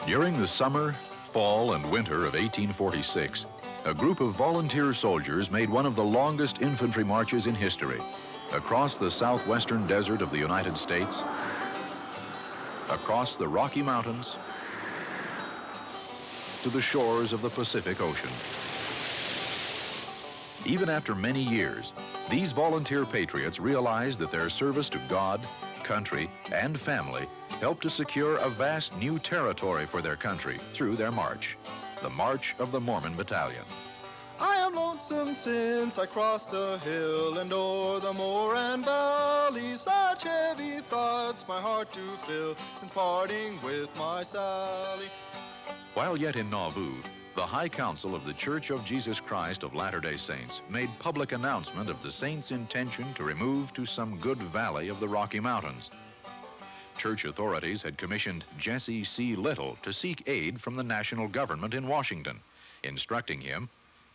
During the summer, fall, and winter of 1846, a group of volunteer soldiers made one of the longest infantry marches in history, across the southwestern desert of the United States, across the Rocky Mountains, to the shores of the Pacific Ocean. Even after many years, these volunteer patriots realized that their service to God, country, and family helped to secure a vast new territory for their country through their march, the March of the Mormon Battalion. I am lonesome since I crossed the hill and o'er the moor and valley, such heavy thoughts my heart do fill since parting with my Sally. While yet in Nauvoo, the High Council of the Church of Jesus Christ of Latter-day Saints made public announcement of the saints' intention to remove to some good valley of the Rocky Mountains. Church authorities had commissioned Jesse C. Little to seek aid from the national government in Washington, instructing him,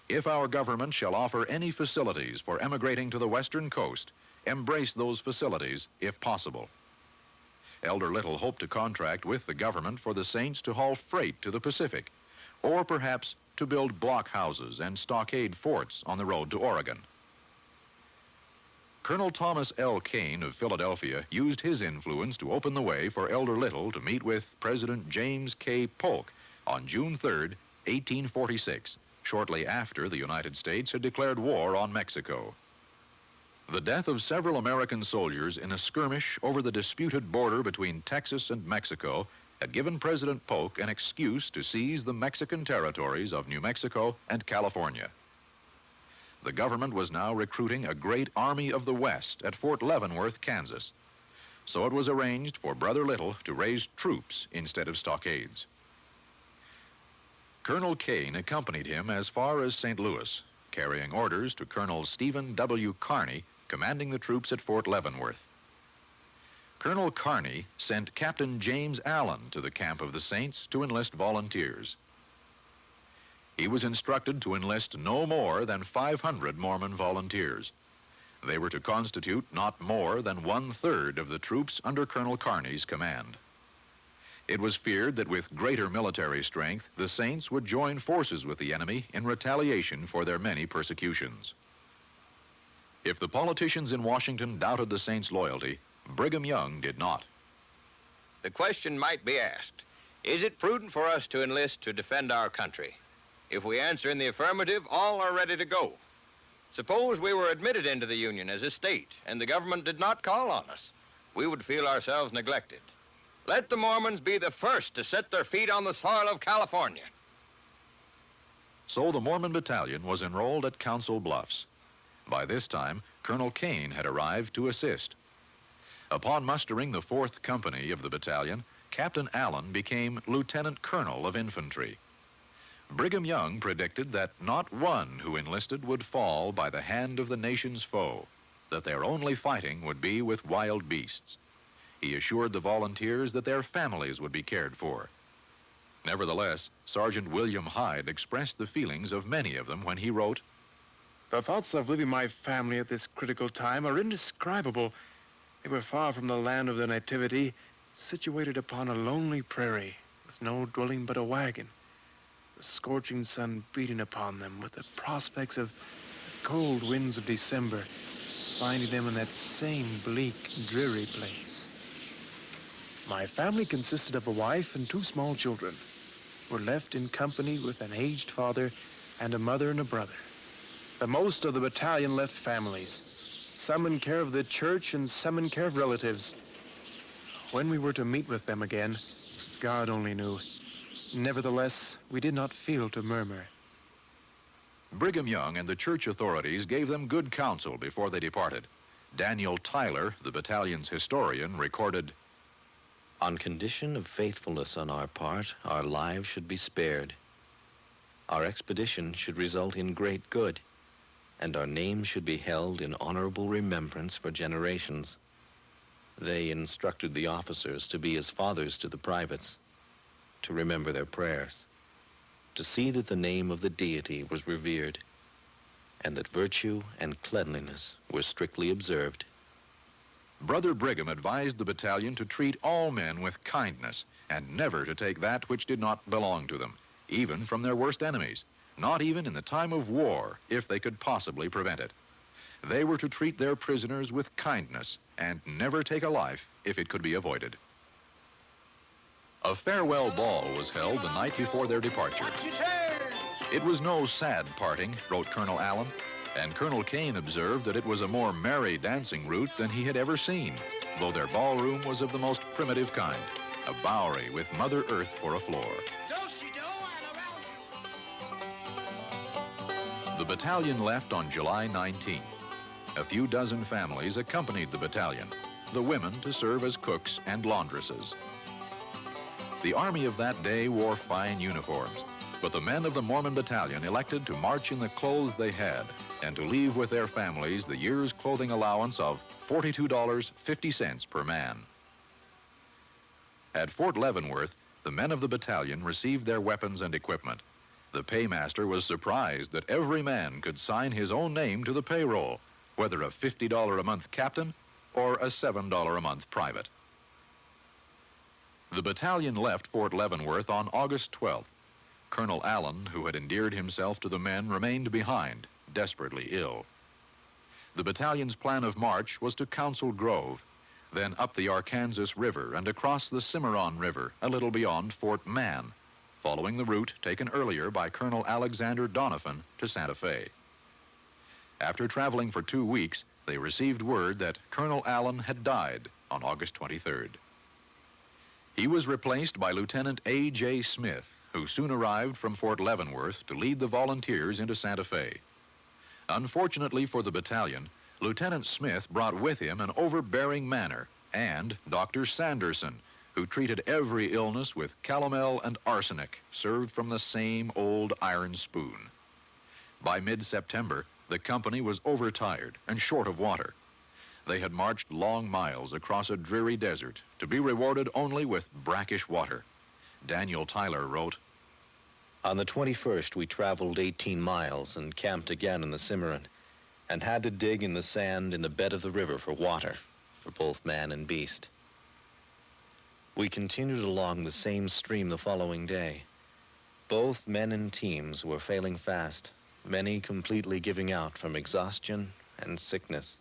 "If our government shall offer any facilities for emigrating to the western coast, embrace those facilities if possible." Elder Little hoped to contract with the government for the saints to haul freight to the Pacific, or perhaps to build blockhouses and stockade forts on the road to Oregon. Colonel Thomas L. Kane of Philadelphia used his influence to open the way for Elder Little to meet with President James K. Polk on June 3, 1846, shortly after the United States had declared war on Mexico. The death of several American soldiers in a skirmish over the disputed border between Texas and Mexico had given President Polk an excuse to seize the Mexican territories of New Mexico and California. The government was now recruiting a great army of the West at Fort Leavenworth, Kansas. So it was arranged for Brother Little to raise troops instead of stockades. Colonel Kane accompanied him as far as St. Louis, carrying orders to Colonel Stephen W. Kearny, commanding the troops at Fort Leavenworth. Colonel Kearny sent Captain James Allen to the camp of the Saints to enlist volunteers. He was instructed to enlist no more than 500 Mormon volunteers. They were to constitute not more than 1/3 of the troops under Colonel Kearny's command. It was feared that with greater military strength, the Saints would join forces with the enemy in retaliation for their many persecutions. If the politicians in Washington doubted the Saints' loyalty, Brigham Young did not. The question might be asked, is it prudent for us to enlist to defend our country? If we answer in the affirmative, all are ready to go. Suppose we were admitted into the Union as a state and the government did not call on us. We would feel ourselves neglected. Let the Mormons be the first to set their feet on the soil of California. So the Mormon Battalion was enrolled at Council Bluffs. By this time, Colonel Kane had arrived to assist. Upon mustering the 4th Company of the battalion, Captain Allen became Lieutenant Colonel of Infantry. Brigham Young predicted that not one who enlisted would fall by the hand of the nation's foe, that their only fighting would be with wild beasts. He assured the volunteers that their families would be cared for. Nevertheless, Sergeant William Hyde expressed the feelings of many of them when he wrote, "The thoughts of leaving my family at this critical time are indescribable. They were far from the land of their nativity, situated upon a lonely prairie, with no dwelling but a wagon. The scorching sun beating upon them with the prospects of the cold winds of December, finding them in that same bleak, dreary place. My family consisted of a wife and 2 small children, who were left in company with an aged father and a mother and a brother. The most of the battalion left families, some in care of the church and some in care of relatives. When we were to meet with them again, God only knew. Nevertheless, we did not feel to murmur." Brigham Young and the church authorities gave them good counsel before they departed. Daniel Tyler, the battalion's historian, recorded, "On condition of faithfulness on our part, our lives should be spared. Our expedition should result in great good, and our names should be held in honorable remembrance for generations." They instructed the officers to be as fathers to the privates, to remember their prayers, to see that the name of the deity was revered, and that virtue and cleanliness were strictly observed. Brother Brigham advised the battalion to treat all men with kindness and never to take that which did not belong to them, even from their worst enemies, not even in the time of war, if they could possibly prevent it. They were to treat their prisoners with kindness and never take a life if it could be avoided. A farewell ball was held the night before their departure. It was no sad parting, wrote Colonel Allen, and Colonel Kane observed that it was a more merry dancing route than he had ever seen, though their ballroom was of the most primitive kind, a Bowery with Mother Earth for a floor. The battalion left on July 19th. A few dozen families accompanied the battalion, the women to serve as cooks and laundresses. The Army of that day wore fine uniforms, but the men of the Mormon Battalion elected to march in the clothes they had and to leave with their families the year's clothing allowance of $42.50 per man. At Fort Leavenworth, the men of the battalion received their weapons and equipment. The paymaster was surprised that every man could sign his own name to the payroll, whether a $50 a month captain or a $7 a month private. The battalion left Fort Leavenworth on August 12th. Colonel Allen, who had endeared himself to the men, remained behind, desperately ill. The battalion's plan of march was to Council Grove, then up the Arkansas River and across the Cimarron River a little beyond Fort Mann, following the route taken earlier by Colonel Alexander Donovan to Santa Fe. After traveling for 2 weeks, they received word that Colonel Allen had died on August 23rd. He was replaced by Lieutenant A.J. Smith, who soon arrived from Fort Leavenworth to lead the volunteers into Santa Fe. Unfortunately for the battalion, Lieutenant Smith brought with him an overbearing manner, and Dr. Sanderson, who treated every illness with calomel and arsenic served from the same old iron spoon. By mid-September, the company was overtired and short of water. They had marched long miles across a dreary desert to be rewarded only with brackish water. Daniel Tyler wrote, On the 21st, we traveled 18 miles and camped again in the Cimarron, and had to dig in the sand in the bed of the river for water, for both man and beast. We continued along the same stream the following day. Both men and teams were failing fast, many completely giving out from exhaustion and sickness.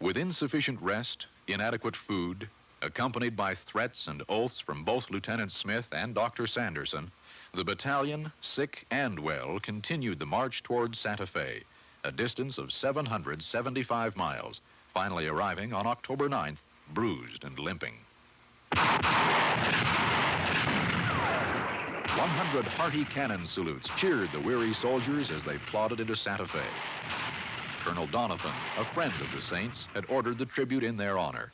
With insufficient rest, inadequate food, accompanied by threats and oaths from both Lieutenant Smith and Dr. Sanderson, the battalion, sick and well, continued the march towards Santa Fe, a distance of 775 miles, finally arriving on October 9th, bruised and limping. 100 hearty cannon salutes cheered the weary soldiers as they plodded into Santa Fe. Colonel Donovan, a friend of the Saints, had ordered the tribute in their honor.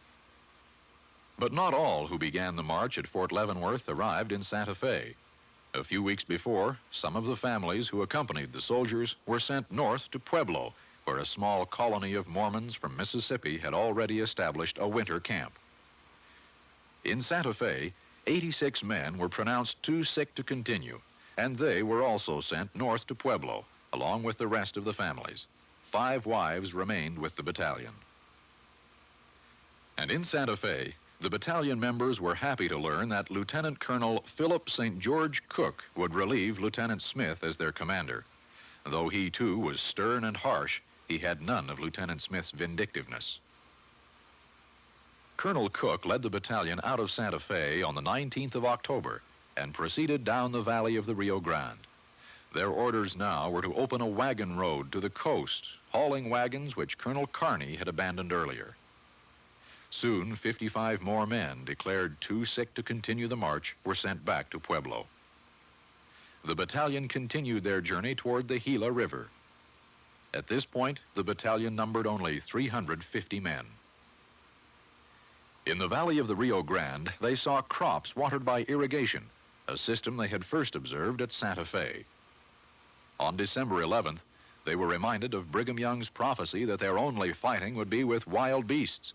But not all who began the march at Fort Leavenworth arrived in Santa Fe. A few weeks before, some of the families who accompanied the soldiers were sent north to Pueblo, where a small colony of Mormons from Mississippi had already established a winter camp. In Santa Fe, 86 men were pronounced too sick to continue, and they were also sent north to Pueblo, along with the rest of the families. 5 wives remained with the battalion. And in Santa Fe, the battalion members were happy to learn that Lieutenant Colonel Philip St. George Cook would relieve Lieutenant Smith as their commander. Though he too was stern and harsh, he had none of Lieutenant Smith's vindictiveness. Colonel Cook led the battalion out of Santa Fe on the 19th of October and proceeded down the valley of the Rio Grande. Their orders now were to open a wagon road to the coast, hauling wagons which Colonel Kearney had abandoned earlier. Soon, 55 more men, declared too sick to continue the march, were sent back to Pueblo. The battalion continued their journey toward the Gila River. At this point, the battalion numbered only 350 men. In the valley of the Rio Grande, they saw crops watered by irrigation, a system they had first observed at Santa Fe. On December 11th, they were reminded of Brigham Young's prophecy that their only fighting would be with wild beasts.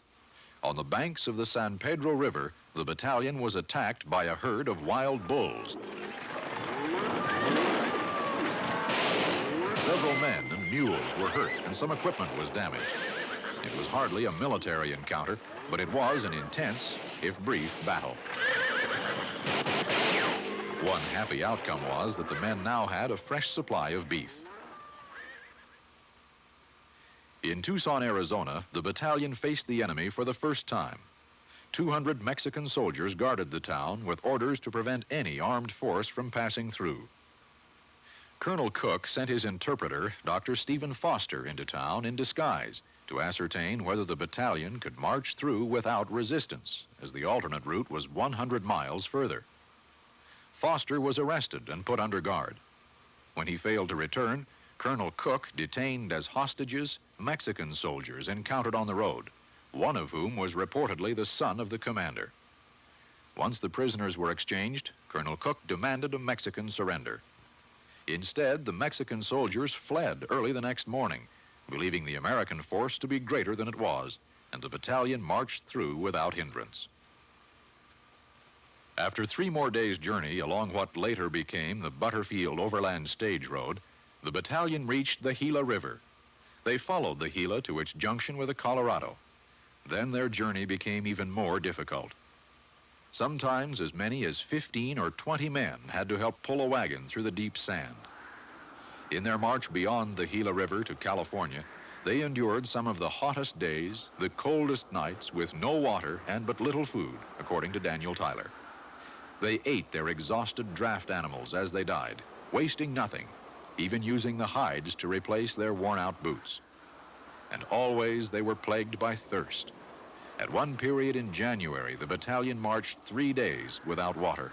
On the banks of the San Pedro River, the battalion was attacked by a herd of wild bulls. Several men and mules were hurt, and some equipment was damaged. It was hardly a military encounter, but it was an intense, if brief, battle. One happy outcome was that the men now had a fresh supply of beef. In Tucson, Arizona, the battalion faced the enemy for the first time. 200 Mexican soldiers guarded the town with orders to prevent any armed force from passing through. Colonel Cook sent his interpreter, Dr. Stephen Foster, into town in disguise to ascertain whether the battalion could march through without resistance, as the alternate route was 100 miles further. Foster was arrested and put under guard. When he failed to return, Colonel Cook detained as hostages Mexican soldiers encountered on the road, one of whom was reportedly the son of the commander. Once the prisoners were exchanged, Colonel Cook demanded a Mexican surrender. Instead, the Mexican soldiers fled early the next morning, believing the American force to be greater than it was, and the battalion marched through without hindrance. After 3 more days' journey along what later became the Butterfield Overland Stage Road, the battalion reached the Gila River. They followed the Gila to its junction with the Colorado. Then their journey became even more difficult. Sometimes as many as 15 or 20 men had to help pull a wagon through the deep sand. In their march beyond the Gila River to California, they endured some of the hottest days, the coldest nights, with no water and but little food, according to Daniel Tyler. They ate their exhausted draft animals as they died, wasting nothing, even using the hides to replace their worn-out boots. And always they were plagued by thirst. At one period in January, the battalion marched 3 days without water.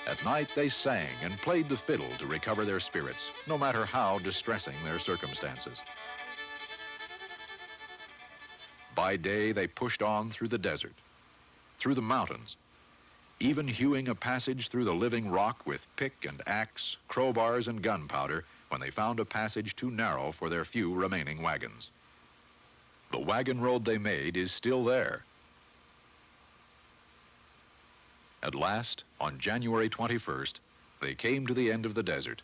At night, they sang and played the fiddle to recover their spirits, no matter how distressing their circumstances. By day, they pushed on through the desert, through the mountains, even hewing a passage through the living rock with pick and axe, crowbars and gunpowder when they found a passage too narrow for their few remaining wagons. The wagon road they made is still there. At last, on January 21st, they came to the end of the desert.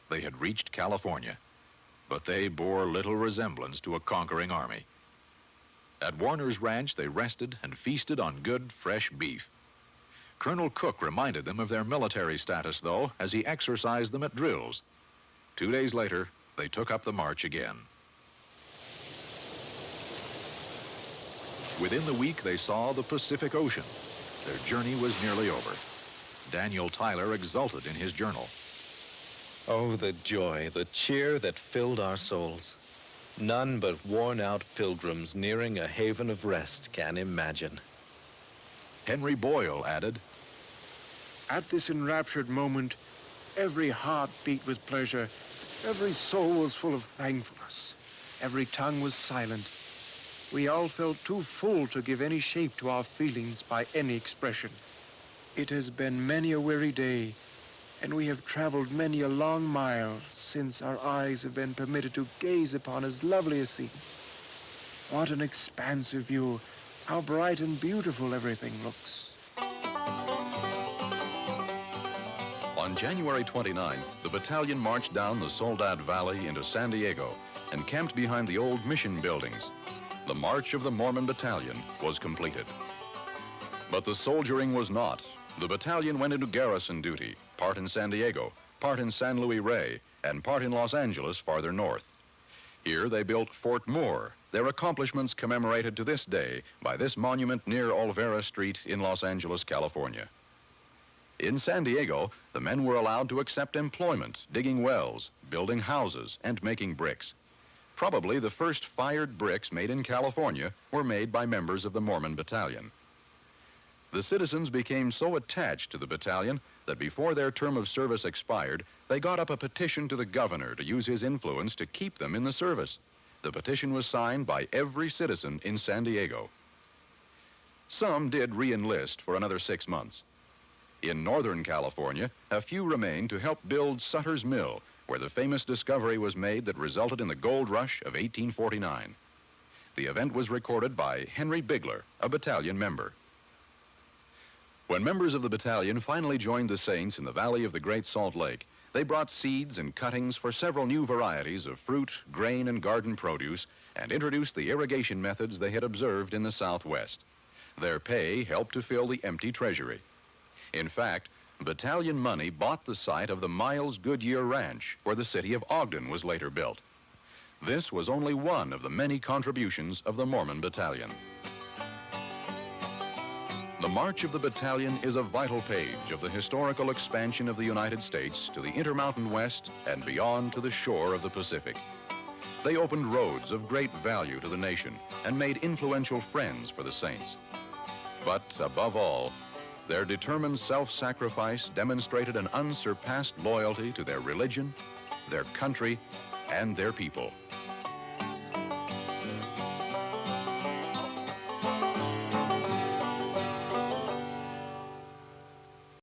They had reached California, but they bore little resemblance to a conquering army. At Warner's Ranch, they rested and feasted on good, fresh beef. Colonel Cook reminded them of their military status, though, as he exercised them at drills. 2 days later, they took up the march again. Within the week, they saw the Pacific Ocean. Their journey was nearly over. Daniel Tyler exulted in his journal. Oh, the joy, the cheer that filled our souls. None but worn-out pilgrims nearing a haven of rest can imagine. Henry Boyle added, At this enraptured moment, every heart beat with pleasure, every soul was full of thankfulness, every tongue was silent. We all felt too full to give any shape to our feelings by any expression. It has been many a weary day, and we have traveled many a long mile since our eyes have been permitted to gaze upon as lovely a scene. What an expansive view! How bright and beautiful everything looks. On January 29th, the battalion marched down the Soledad Valley into San Diego and camped behind the old mission buildings. The march of the Mormon Battalion was completed. But the soldiering was not. The battalion went into garrison duty, part in San Diego, part in San Luis Rey, and part in Los Angeles farther north. Here they built Fort Moore, their accomplishments commemorated to this day by this monument near Olvera Street in Los Angeles, California. In San Diego, the men were allowed to accept employment, digging wells, building houses, and making bricks. Probably the first fired bricks made in California were made by members of the Mormon Battalion. The citizens became so attached to the battalion that before their term of service expired, they got up a petition to the governor to use his influence to keep them in the service. The petition was signed by every citizen in San Diego. Some did re-enlist for another 6 months. In Northern California, a few remained to help build Sutter's Mill, where the famous discovery was made that resulted in the gold rush of 1849. The event was recorded by Henry Bigler, a battalion member. When members of the battalion finally joined the Saints in the valley of the Great Salt Lake, They brought seeds and cuttings for several new varieties of fruit, grain, and garden produce, and introduced the irrigation methods they had observed in the Southwest. Their pay helped to fill the empty treasury. In fact, battalion money bought the site of the Miles Goodyear Ranch, where the city of Ogden was later built. This was only one of the many contributions of the Mormon Battalion. The March of the Battalion is a vital page of the historical expansion of the United States to the Intermountain West and beyond to the shore of the Pacific. They opened roads of great value to the nation and made influential friends for the saints. But above all, their determined self-sacrifice demonstrated an unsurpassed loyalty to their religion, their country, and their people.